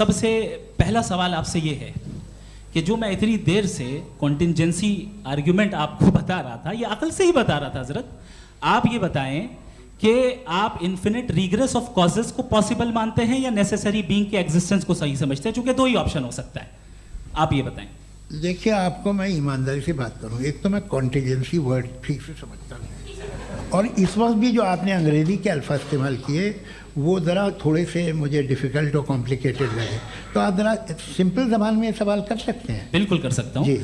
सबसे पहला सवाल आपसे ये है कि जो मैं इतनी देर से कॉन्टिंजेंसी आर्ग्यूमेंट आपको बता रहा था, ये अकल से ही बता रहा था हजरत। आप ये बताएं कि आप इन्फिनिट रिग्रेस ऑफ कॉजेस को पॉसिबल मानते हैं या नेसेसरी बीइंग के एग्जिस्टेंस को सही समझते हैं, चूंकि दो ही ऑप्शन हो सकता है। आप ये बताएं। देखिए, आपको मैं ईमानदारी से बात करूं, एक तो मैं कॉन्टिजेंसी वर्ड ठीक से समझता नहीं, और इस वक्त भी जो आपने अंग्रेज़ी के अल्फाज इस्तेमाल किए वो ज़रा थोड़े से मुझे डिफ़िकल्ट और कॉम्प्लिकेटेड लगे, तो आप ज़रा सिंपल ज़बान में सवाल कर सकते हैं। बिल्कुल कर सकता हूँ जी।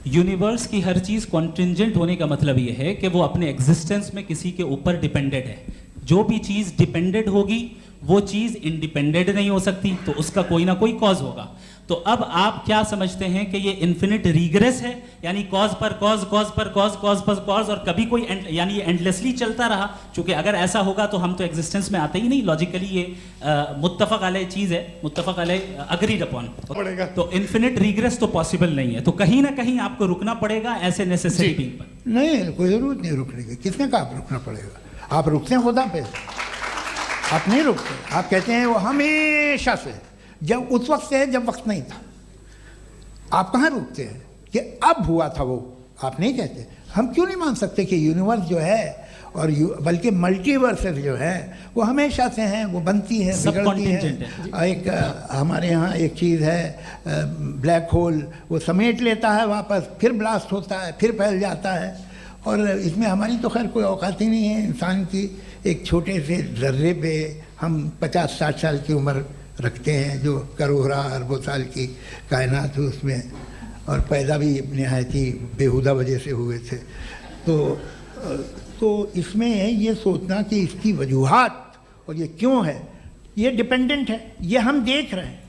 यूनिवर्स की हर चीज़ कॉन्टिंजेंट होने का मतलब ये है कि वो अपने एग्जिस्टेंस में किसी के ऊपर डिपेंडेंट है। जो भी चीज़ डिपेंडेंट होगी वो चीज़ इंडिपेंडेंट नहीं हो सकती, तो उसका कोई ना कोई कॉज होगा। तो अब आप क्या समझते हैं कि ये इन्फिनिट रिग्रेस है, यानी कॉज पर कॉज, कॉज पर कॉज, कॉज पर कॉज, और कभी कोई यानी ये एंडलेसली चलता रहा? क्योंकि अगर ऐसा होगा तो हम तो एग्जिस्टेंस में आते ही नहीं। लॉजिकली ये मुत्तफक अलैह चीज़ है, मुत्तफक अलैह अग्रीड अपॉन। तो इन्फिनिट रिग्रेस तो पॉसिबल नहीं है, तो कहीं ना कहीं आपको रुकना पड़ेगा ऐसे नेसेसरी बीइंग पर। नहीं, कोई ज़रूरत नहीं रुकने की। किसने कहा आप रुकना पड़ेगा? आप रुकते हैं खुदा पे, आप नहीं रुकते। आप कहते हैं वो हमेशा से, जब उस वक्त से है जब वक्त नहीं था। आप कहाँ रुकते हैं कि अब हुआ था वो? आप नहीं कहते। हम क्यों नहीं मान सकते कि यूनिवर्स जो है और बल्कि मल्टीवर्सेस जो है वो हमेशा से हैं, वो बनती है, बिगड़ती है। एक हमारे यहाँ एक चीज़ है ब्लैक होल, वो समेट लेता है वापस, फिर ब्लास्ट होता है, फिर फैल जाता है। और इसमें हमारी तो खैर कोई औकात ही नहीं है इंसान की। एक छोटे से ज़र्रे पे हम 50-60 साल की उम्र रखते हैं, जो करोड़ों अरबों साल की कायनात है उसमें, और पैदा भी नहायत ही बेहुदा वजह से हुए थे। तो इसमें ये सोचना कि इसकी वजूहात और ये क्यों है, ये डिपेंडेंट है, ये हम देख रहे हैं।